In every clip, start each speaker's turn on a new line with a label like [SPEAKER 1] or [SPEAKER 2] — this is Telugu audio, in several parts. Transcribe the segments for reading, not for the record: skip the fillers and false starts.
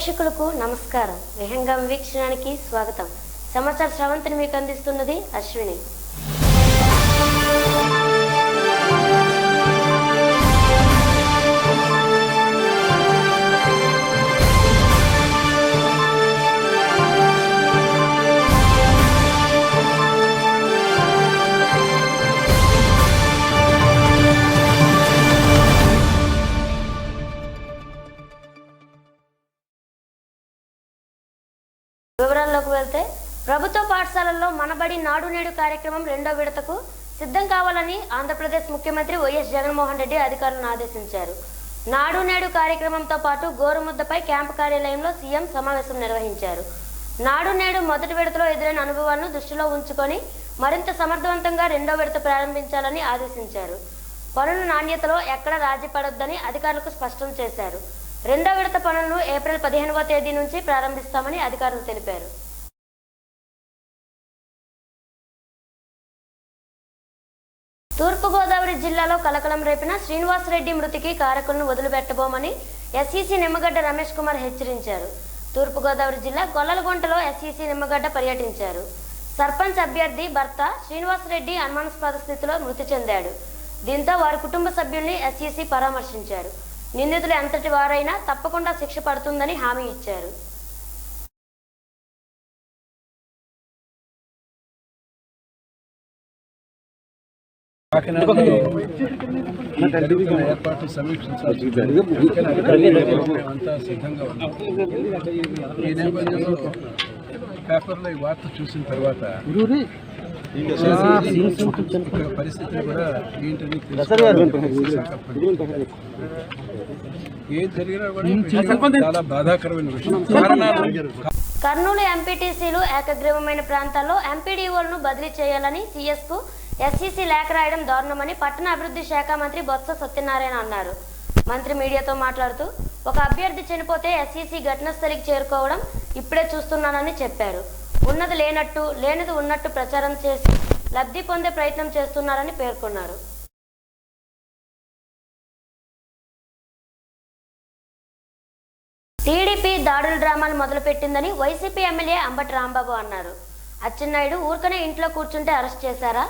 [SPEAKER 1] ప్రేక్షకులకు నమస్కారం. విహంగం వీక్షణానికి స్వాగతం. సమాచార శ్రవంతిని మీకు అందిస్తున్నది అశ్విని. వివరాల్లోకి వెళ్తే, ప్రభుత్వ పాఠశాలల్లో మనబడి నాడు నేడు కార్యక్రమం 2వ విడతకు సిద్ధం కావాలని ఆంధ్రప్రదేశ్ ముఖ్యమంత్రి వైఎస్ జగన్మోహన్ రెడ్డి అధికారులను ఆదేశించారు. నాడు నేడు కార్యక్రమంతో పాటు గోరుముద్దపై క్యాంపు కార్యాలయంలో సీఎం సమావేశం నిర్వహించారు. నాడు నేడు మొదటి విడతలో ఎదురైన అనుభవాలను దృష్టిలో ఉంచుకొని మరింత సమర్థవంతంగా 2వ విడత ప్రారంభించాలని ఆదేశించారు. పనుల నాణ్యతలో ఎక్కడ రాజీ పడొద్దని అధికారులకు స్పష్టం చేశారు. 2వ విడత పనులను ఏప్రిల్ 15వ తేదీ నుంచి ప్రారంభిస్తామని అధికారులు తెలిపారు. తూర్పుగోదావరి జిల్లాలో కలకలం రేపిన శ్రీనివాసరెడ్డి మృతికి కారకులను వదిలిపెట్టబోమని ఎస్ఈసీ నిమ్మగడ్డ రమేష్ కుమార్ హెచ్చరించారు. తూర్పుగోదావరి జిల్లా గొల్లలగుంటలో ఎస్ఈసీ నిమ్మగడ్డ పర్యటించారు. సర్పంచ్ అభ్యర్థి భర్త శ్రీనివాసరెడ్డి అనుమానాస్పద స్థితిలో మృతి చెందాడు. దీంతో వారి కుటుంబ సభ్యుల్ని ఎస్ఈసీ పరామర్శించారు. నిందితులు ఎంతటి వారైనా తప్పకుండా శిక్ష పడుతుందని హామీ ఇచ్చారు.
[SPEAKER 2] ఏర్పాటు సమీక్షించాల్సి అంతా సిద్ధంగా ఉన్నాం. ఈ నేపథ్యంలో పేపర్లో ఈ వార్త చూసిన తర్వాత పరిస్థితులు కూడా ఏంటని ఏం జరిగినా కూడా చాలా బాధాకరమైన విషయం.
[SPEAKER 1] కర్నూలు ఎంపీటీసీలు ఏకగ్రీవమైన ప్రాంతాల్లో ఎంపీడీఓలను బదిలీ చేయాలని సీఎస్కు ఎస్ఈసీ లేఖ రాయడం దారుణమని పట్టణ అభివృద్ధి శాఖ మంత్రి బొత్స సత్యనారాయణ అన్నారు. మంత్రి మీడియాతో మాట్లాడుతూ, ఒక అభ్యర్థి చనిపోతే ఎస్ఈసీ ఘటనాస్థలికి చేరుకోవడం ఇప్పుడే చూస్తున్నానని చెప్పారు. ఉన్నది లేనట్టు, లేనిది ఉన్నట్టు ప్రచారం చేసి లబ్ధి పొందే ప్రయత్నం చేస్తున్నారని పేర్కొన్నారు. టీడీపీ దాడుల డ్రామాలు మొదలుపెట్టిందని వైసీపీ ఎమ్మెల్యే అంబటి రాంబాబు అన్నారు. అచ్చెన్నాయుడు ఊరికనే ఇంట్లో కూర్చుంటే అరెస్ట్ చేశారా?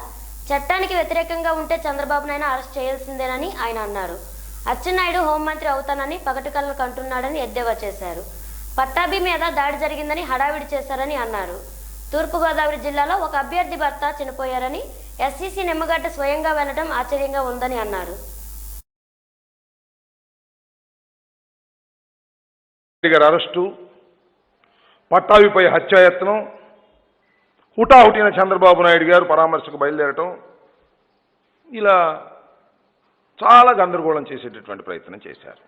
[SPEAKER 1] చట్టానికి వ్యతిరేకంగా ఉంటే చంద్రబాబునైనా అరెస్ట్ చేయాల్సిందేనని ఆయన అన్నారు. అచ్చెన్నాయుడు హోంమంత్రి అవుతానని పగటి కలలు కంటున్నాడని ఎద్దేవా చేశారు. పట్టాభి మీద దాడి జరిగిందని హడావిడి చేశారని అన్నారు. తూర్పుగోదావరి జిల్లాలో ఒక అభ్యర్థి భర్త చనిపోయారని ఎస్ఈసీ నిమ్మగడ్డ స్వయంగా వెళ్లడం ఆశ్చర్యంగా ఉందని అన్నారు.
[SPEAKER 3] అరెస్టు, పట్టాభిపై హత్యాయత్నం, హుటాహుటిన చంద్రబాబు నాయుడు గారు పరామర్శకు బయలుదేరటం, ఇలా చాలా గందరగోళం చేసేటటువంటి ప్రయత్నం చేశారు.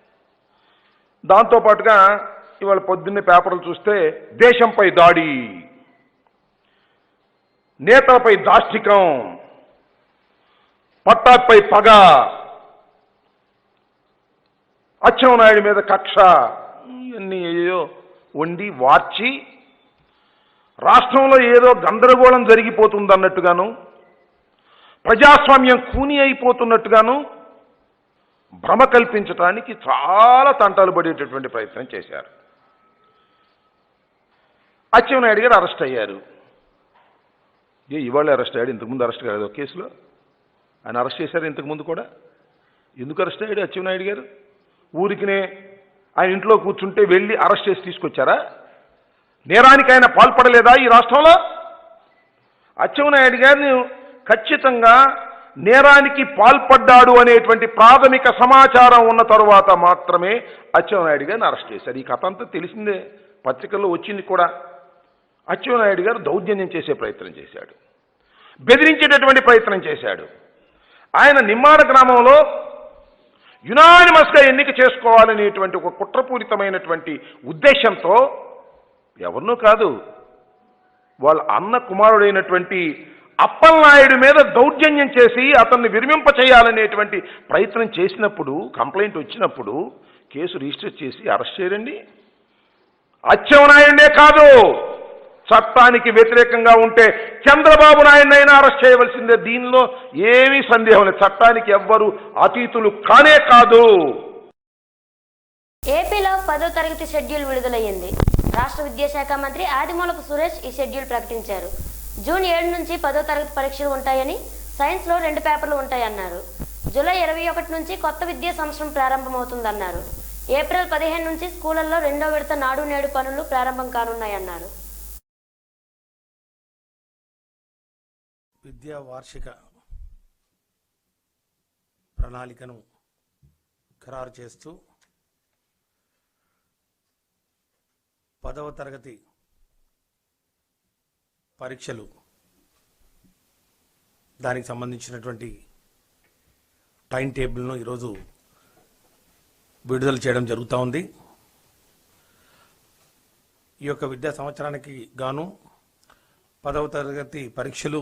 [SPEAKER 3] దాంతోపాటుగా ఇవాళ పొద్దున్నే పేపర్లు చూస్తే దేశంపై దాడి, నేతలపై దాష్టికం, పట్టాభిపై పగ, అచ్చెన్నాయుడు మీద కక్ష, ఇవన్నీ ఏదో వండి వార్చి రాష్ట్రంలో ఏదో గందరగోళం జరిగిపోతుందన్నట్టుగాను, ప్రజాస్వామ్యం కూని అయిపోతున్నట్టుగాను భ్రమ కల్పించడానికి చాలా తంటాలు పడేటటువంటి ప్రయత్నం చేశారు. అచ్చెన్నాయుడు గారు అరెస్ట్ అయ్యారు. ఇవాళ అరెస్ట్ అయ్యాడు, ఇంతకుముందు అరెస్ట్ కాలేదు ఒక కేసులో. ఆయన అరెస్ట్ చేశారు ఇంతకుముందు కూడా. ఎందుకు అరెస్ట్ అయ్యాడు అచ్చెన్నాయుడు గారు? ఊరికినే ఆయన ఇంట్లో కూర్చుంటే వెళ్ళి అరెస్ట్ చేసి తీసుకొచ్చారా? నేరానికి ఆయన పాల్పడలేదా ఈ రాష్ట్రంలో? అచ్చెన్నాయుడు గారిని ఖచ్చితంగా నేరానికి పాల్పడ్డాడు అనేటువంటి ప్రాథమిక సమాచారం ఉన్న తరువాత మాత్రమే అచ్చెన్నాయుడు గారిని అరెస్ట్ చేశారు. ఈ కథ అంతా తెలిసిందే, పత్రికల్లో వచ్చింది కూడా. అచ్చెన్నాయుడు గారు దౌర్జన్యం చేసే ప్రయత్నం చేశాడు, బెదిరించేటటువంటి ప్రయత్నం చేశాడు. ఆయన నిమ్మాడ గ్రామంలో యునానిమస్గా ఎన్నిక చేసుకోవాలనేటువంటి ఒక కుట్రపూరితమైనటువంటి ఉద్దేశంతో ఎవరినో కాదు, వాళ్ళ అన్న కుమారుడైనటువంటి అప్పలనాయుడు మీద దౌర్జన్యం చేసి అతన్ని విరమింప చేయాలనేటువంటి ప్రయత్నం చేసినప్పుడు, కంప్లైంట్ వచ్చినప్పుడు కేసు రిజిస్టర్ చేసి అరెస్ట్ చేయరండి. అచ్చెన్నాయుడే కాదు, చట్టానికి వ్యతిరేకంగా ఉంటే చంద్రబాబు నాయుడినైనా అరెస్ట్ చేయవలసిందే. దీనిలో ఏమీ సందేహం లేదు. చట్టానికి ఎవ్వరు అతీతులు కానే కాదు.
[SPEAKER 1] ఏపీలో 10వ తరగతి షెడ్యూల్ విడుదలయ్యింది. రాష్ట్ర విద్యాశాఖ మంత్రి ఆదిమూలపు సురేష్ ఈ షెడ్యూల్ ప్రకటించారు. జూన్ 7 నుంచి 10వ తరగతి పరీక్షలు ఉంటాయని, సైన్స్లో 2 పేపర్లు ఉంటాయన్నారు. జూలై 21 నుంచి కొత్త విద్యా సంవత్సరం ప్రారంభమవుతుందన్నారు. ఏప్రిల్ 15 నుంచి స్కూళ్లలో 2వ విడత నాడు నేడు పనులు ప్రారంభం కానున్నాయన్నారు.
[SPEAKER 4] విద్యా వార్షిక ప్రణాళికను ఖరారు చేస్తూ 10వ తరగతి పరీక్షలు దానికి సంబంధించినటువంటి టైం టేబుల్ను ఈరోజు విడుదల చేయడం జరుగుతూ ఉంది. ఈ యొక్క విద్యా సంవత్సరానికి గాను 10వ తరగతి పరీక్షలు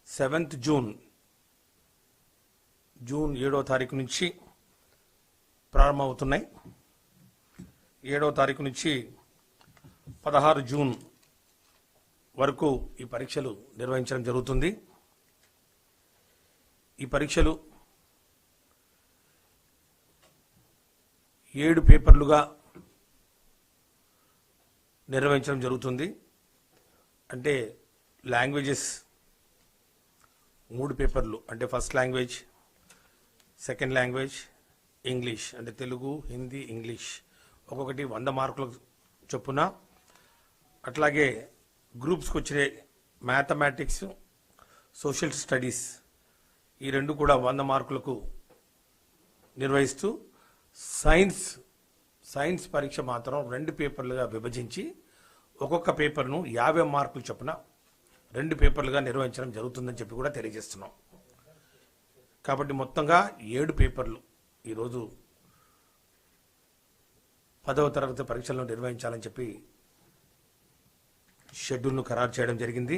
[SPEAKER 4] 7th జూన్ 7వ తారీఖు నుంచి ప్రారంభమవుతున్నాయి. 7వ తారీఖు నుంచి 16 జూన్ వరకు ఈ పరీక్షలు నిర్వహించడం జరుగుతుంది. ఈ పరీక్షలు 7 పేపర్లుగా నిర్వహించడం జరుగుతుంది. అంటే లాంగ్వేజెస్ 3 పేపర్లు, అంటే first language, second language, English, అంటే తెలుగు, హిందీ, ఇంగ్లీష్, ఒక్కొక్కటి 100 మార్కుల చొప్పున. అట్లాగే గ్రూప్స్కి వచ్చే మ్యాథమెటిక్స్, సోషల్ స్టడీస్, ఈ 2 కూడా 100 మార్కులకు నిర్వహిస్తూ సైన్స్ పరీక్ష మాత్రం 2 పేపర్లుగా విభజించి ఒక్కొక్క పేపర్ను 50 మార్కులు చొప్పున 2 పేపర్లుగా నిర్వహించడం జరుగుతుందని చెప్పి కూడా తెలియజేస్తున్నాం. కాబట్టి మొత్తంగా 7 పేపర్లు ఈరోజు 10వ తరగతి పరీక్షలను నిర్వహించాలని చెప్పి షెడ్యూల్ను ఖరారు చేయడం జరిగింది.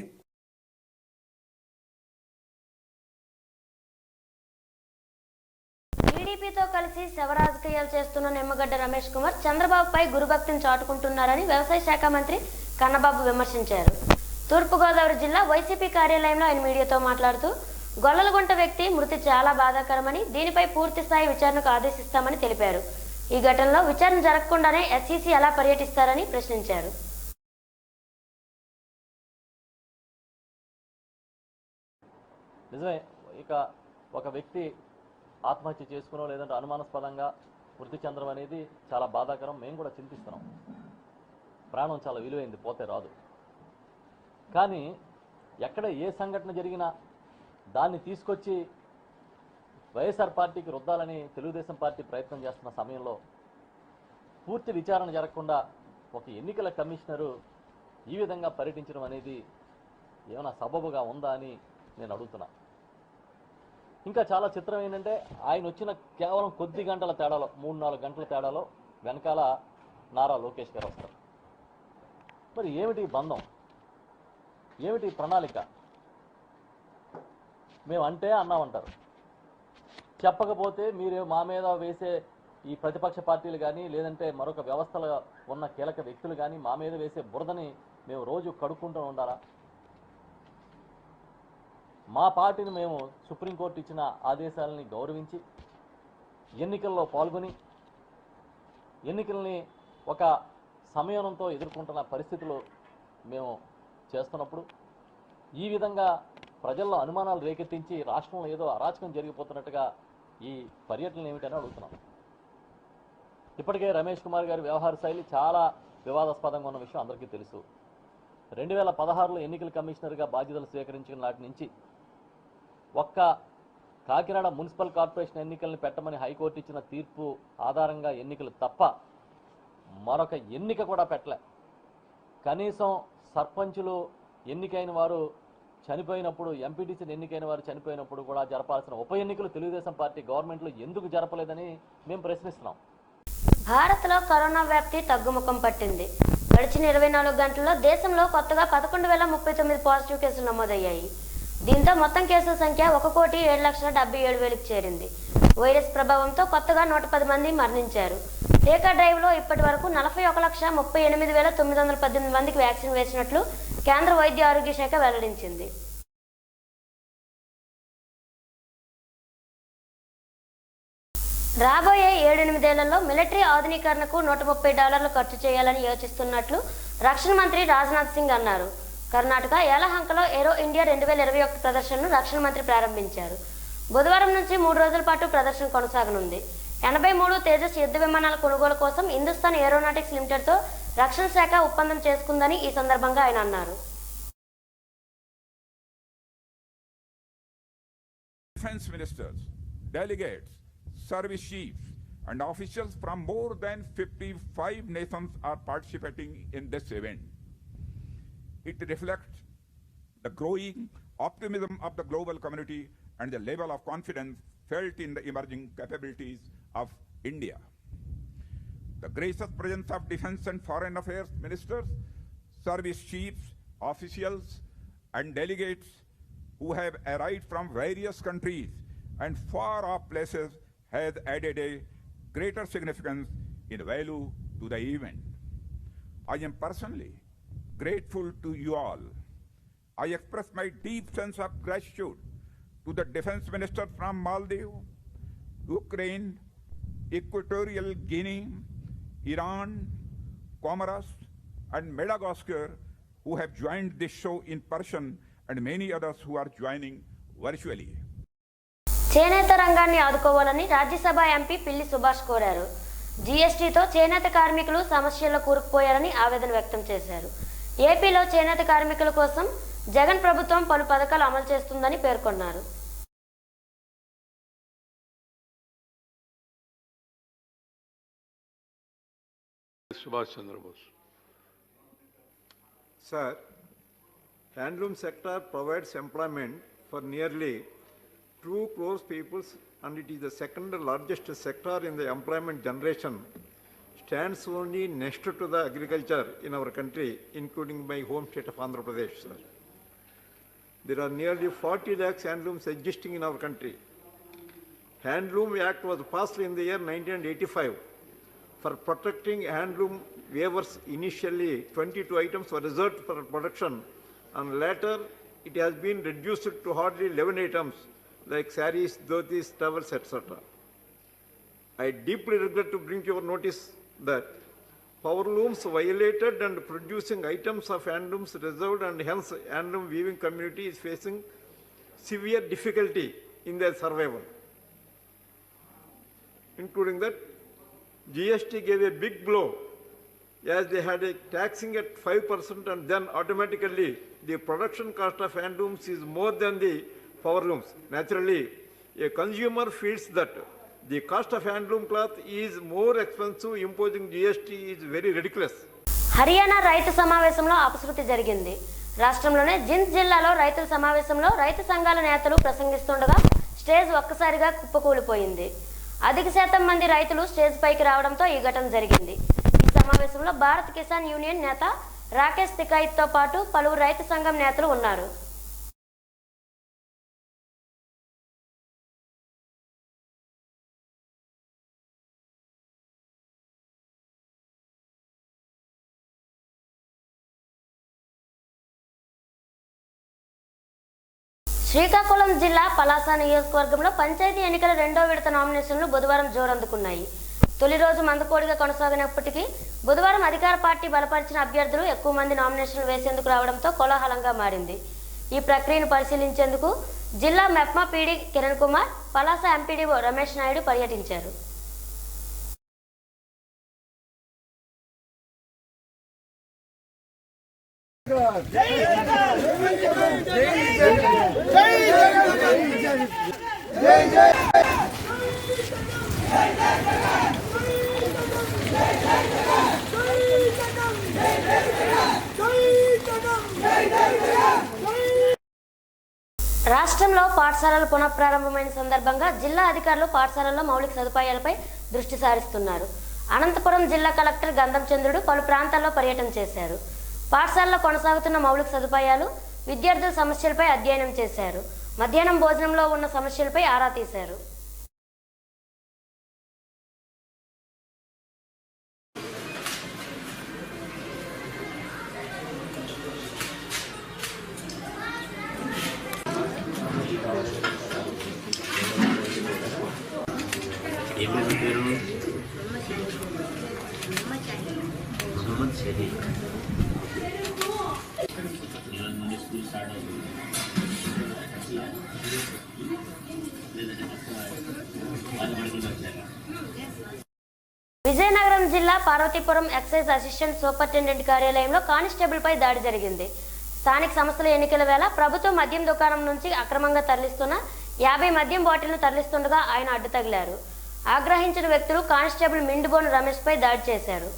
[SPEAKER 1] టీడీపీతో కలిసి శవరాజకీయాలు చేస్తున్న నిమ్మగడ్డ రమేష్ కుమార్ చంద్రబాబుపై గురుభక్తిని చాటుకుంటున్నారని వ్యవసాయ శాఖ మంత్రి కన్నబాబు విమర్శించారు. తూర్పుగోదావరి జిల్లా వైసీపీ కార్యాలయంలో ఆయన మీడియాతో మాట్లాడుతూ గొల్లలగుంట వ్యక్తి మృతి చాలా బాధాకరమని, దీనిపై పూర్తి స్థాయి విచారణకు ఆదేశిస్తామని తెలిపారు. ఈ ఘటనలో విచారణ జరగకుండానే ఎస్ఈసీ ఎలా పర్యటిస్తారని ప్రశ్నించారు.
[SPEAKER 5] నిజమే, ఇక ఒక వ్యక్తి ఆత్మహత్య చేసుకునో లేదంటే అనుమానాస్పదంగా మృతి చెందడం అనేది చాలా బాధాకరం. మేము కూడా చింతిస్తున్నాం. ప్రాణం చాలా విలువైంది, పోతే రాదు. కానీ ఎక్కడ ఏ సంఘటన జరిగినా దాన్ని తీసుకొచ్చి వైఎస్ఆర్ పార్టీకి రుద్దాలని తెలుగుదేశం పార్టీ ప్రయత్నం చేస్తున్న సమయంలో పూర్తి విచారణ జరగకుండా ఒక ఎన్నికల కమిషనరు ఈ విధంగా పర్యటించడం అనేది ఏమైనా సబబుగా ఉందా అని నేను అడుగుతున్నా. ఇంకా చాలా చిత్రం ఏంటంటే ఆయన వచ్చిన కేవలం కొద్ది గంటల తేడాలో, 3-4 గంటల తేడాలో వెనకాల నారా లోకేష్ గారు వస్తారు. మరి ఏమిటి బంధం, ఏమిటి ప్రణాళిక? మేము అంటే అన్నామంటారు, చెప్పకపోతే మీరు మా మీద వేసే ఈ ప్రతిపక్ష పార్టీలు కానీ లేదంటే మరొక వ్యవస్థలో ఉన్న కీలక వ్యక్తులు కానీ మా మీద వేసే బురదని మేము రోజు కడుక్కుంటూ ఉండాలా? మా పార్టీని మేము సుప్రీంకోర్టు ఇచ్చిన ఆదేశాలని గౌరవించి ఎన్నికల్లో పాల్గొని ఎన్నికల్ని ఒక సంయమనంతో ఎదుర్కొంటున్న పరిస్థితులు మేము చేస్తున్నప్పుడు ఈ విధంగా ప్రజల్లో అనుమానాలు రేకెత్తించి రాష్ట్రంలో ఏదో అరాచకం జరిగిపోతున్నట్టుగా ఈ పర్యటనలు ఏమిటని అడుగుతున్నాం. ఇప్పటికే రమేష్ కుమార్ గారి వ్యవహార శైలి చాలా వివాదాస్పదంగా ఉన్న విషయం అందరికీ తెలుసు. 2016లో ఎన్నికల కమిషనర్గా బాధ్యతలు స్వీకరించిన నాటి నుంచి ఒక్క కాకినాడ మున్సిపల్ కార్పొరేషన్ ఎన్నికల్ని పెట్టమని హైకోర్టు ఇచ్చిన తీర్పు ఆధారంగా ఎన్నికలు తప్ప మరొక ఎన్నిక కూడా పెట్టలే. కనీసం సర్పంచులు ఎన్నికైన వారు చనిపోయినప్పుడు, ఎంపీటీసీ ఎన్నికైన వారు చనిపోయినప్పుడు కూడా జరపాల్సిన ఉప ఎన్నికలు తెలుగుదేశం పార్టీ గవర్నమెంట్లో ఎందుకు జరపలేదని మేము ప్రశ్నిస్తున్నాం.
[SPEAKER 1] భారత్లో కరోనా వ్యాప్తి తగ్గుముఖం పట్టింది. గడిచిన 24 గంటల్లో దేశంలో కొత్తగా 11,039 పాజిటివ్ కేసులు నమోదయ్యాయి. దీంతో మొత్తం కేసుల సంఖ్య 1,07,77,000కి చేరింది. వైరస్ ప్రభావంతో కొత్తగా 110 మంది మరణించారు. టీకా డ్రైవ్లో ఇప్పటి వరకు 41,38,918 మందికి వ్యాక్సిన్ వేసినట్లు కేంద్ర వైద్య ఆరోగ్య శాఖ వెల్లడించింది. రాబోయే 7-8 ఏళ్లలో మిలిటరీ ఆధునీకరణకు $130 ఖర్చు చేయాలని యోచిస్తున్నట్లు రక్షణ మంత్రి రాజ్నాథ్ సింగ్ అన్నారు. కర్ణాటక యలహంకలో ఏరో ఇండియా 2021 ప్రదర్శనను రక్షణ మంత్రి ప్రారంభించారు. బుధవారం నుంచి 3 రోజుల పాటు ప్రదర్శన కొనసాగనుంది. 83 తేజస్ యుద్ధ విమానాల కొనుగోలు కోసం హిందుస్థాన్ ఏరోనాటిక్స్ లిమిటెడ్తో రక్షణ శాఖ ఒప్పందం చేసుకుందని ఈ సందర్భంగా ఆయన అన్నారు.
[SPEAKER 6] Defense ministers, delegates, service chiefs and officials from more than 55 nations are participating in this event. It reflects the growing optimism of the global community and the level of confidence felt in the emerging capabilities of India. The gracious presence of defense and foreign affairs ministers, service chiefs, officials and delegates who have arrived from various countries and far-off places has added a greater significance in value to the event. I am personally grateful to you all. I express my deep sense of gratitude to the defense ministers from Maldives, Ukraine, Equatorial Guinea, Iran, Comoros, and Madagascar who have joined this show in person and many others who are joining virtually.
[SPEAKER 1] చేనేత రంగాన్ని ఆదుకోవాలని రాజ్యసభ ఎంపీ పిల్లి సుభాష్ కోరారు. జీఎస్టీతో చేనేత కార్మికులు సమస్యల్లో కూరుకుపోయారని ఆవేదన వ్యక్తం చేశారు. ఏపీలో చేనేత కార్మికుల కోసం జగన్ ప్రభుత్వం పలు పథకాలు అమలు చేస్తుందని పేర్కొన్నారు.
[SPEAKER 2] Subhash Chandra Bose.
[SPEAKER 7] Sir, handloom sector provides employment for nearly 2 crore people and it is the second largest sector in the employment generation, stands only next to the agriculture in our country, including my home state of Andhra Pradesh, sir. There are nearly 40 lakhs handlooms existing in our country. Handloom Act was passed in the year 1985. For protecting handloom weavers, initially 22 items were reserved for production and later it has been reduced to hardly 11 items like saris, dhotis, towels, etc. I deeply regret to bring to your notice that powerlooms violated and producing items of handlooms reserved and hence handloom weaving community is facing severe difficulty in their survival. Including that, GST gave a big blow as they had a taxing at 5% and then automatically the production cost of handlooms is more than the powerlooms. Naturally, a consumer feels that the cost of handloom cloth is more expensive, imposing GST is very ridiculous.
[SPEAKER 1] Haryana రైతు సమావేశంలో అపశృతి జరిగింది. రాష్ట్రంలోనే జింద్ జిల్లాలో రైతుల సమావేశంలో రైతు సంఘాల నేతలు ప్రసంగిస్తుండగా స్టేజ్ ఒక్కసారిగా కుప్పకూలిపోయింది. అధిక శాతం మంది రైతులు స్టేజ్ పైకి రావడంతో ఈ ఘటన జరిగింది. ఈ సమావేశంలో భారత్ కిసాన్ యూనియన్ నేత రాకేష్ తికాయిత్తో పాటు పలువురు రైతు సంఘం నేతలు ఉన్నారు. శ్రీకాకుళం జిల్లా పలాస నియోజకవర్గంలో పంచాయతీ ఎన్నికల 2వ విడత నామినేషన్లు బుధవారం జోరందుకున్నాయి. తొలి రోజు మందకోడిగా కొనసాగినప్పటికీ బుధవారం అధికార పార్టీ బలపరిచిన అభ్యర్థులు ఎక్కువ మంది నామినేషన్లు వేసేందుకు రావడంతో కోలాహలంగా మారింది. ఈ ప్రక్రియను పరిశీలించేందుకు జిల్లా మెప్మా పీడీ కిరణ్ కుమార్, పలాస ఎంపీడీఓ రమేష్ నాయుడు పర్యటించారు. రాష్ట్రంలో పాఠశాలలు పునఃప్రారంభమైన సందర్భంగా జిల్లా అధికారులు పాఠశాలల్లో మౌలిక సదుపాయాలపై దృష్టి సారిస్తున్నారు. అనంతపురం జిల్లా కలెక్టర్ గంధం చంద్రుడు పలు ప్రాంతాల్లో పర్యటన చేశారు. పాఠశాలలో కొనసాగుతున్న మౌలిక సదుపాయాలు, విద్యార్థుల సమస్యలపై అధ్యయనం చేశారు. మధ్యాహ్నం భోజనంలో ఉన్న సమస్యలపై ఆరా తీశారు. విజయనగరం జిల్లా పార్వతీపురం ఎక్సైజ్ అసిస్టెంట్ సూపరింటెండెంట్ కార్యాలయంలో కానిస్టేబుల్పై దాడి జరిగింది. స్థానిక సంస్థల ఎన్నికల వేళ ప్రభుత్వ మద్యం దుకాణం నుంచి అక్రమంగా తరలిస్తున్న 50 మద్యం బాటిల్ను తరలిస్తుండగా ఆయన అడ్డు తగిలారు. ఆగ్రహించిన వ్యక్తులు కానిస్టేబుల్ మిండుబోను రమేష్పై దాడి చేశారు.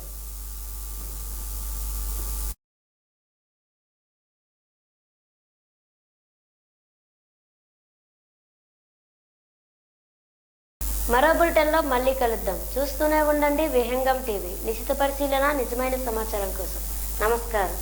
[SPEAKER 1] మరో బులెటిన్లో మళ్ళీ కలుద్దాం. చూస్తూనే ఉండండి విహంగం టీవీ. నిశిత పరిశీలన, నిజమైన సమాచారం కోసం. నమస్కారం.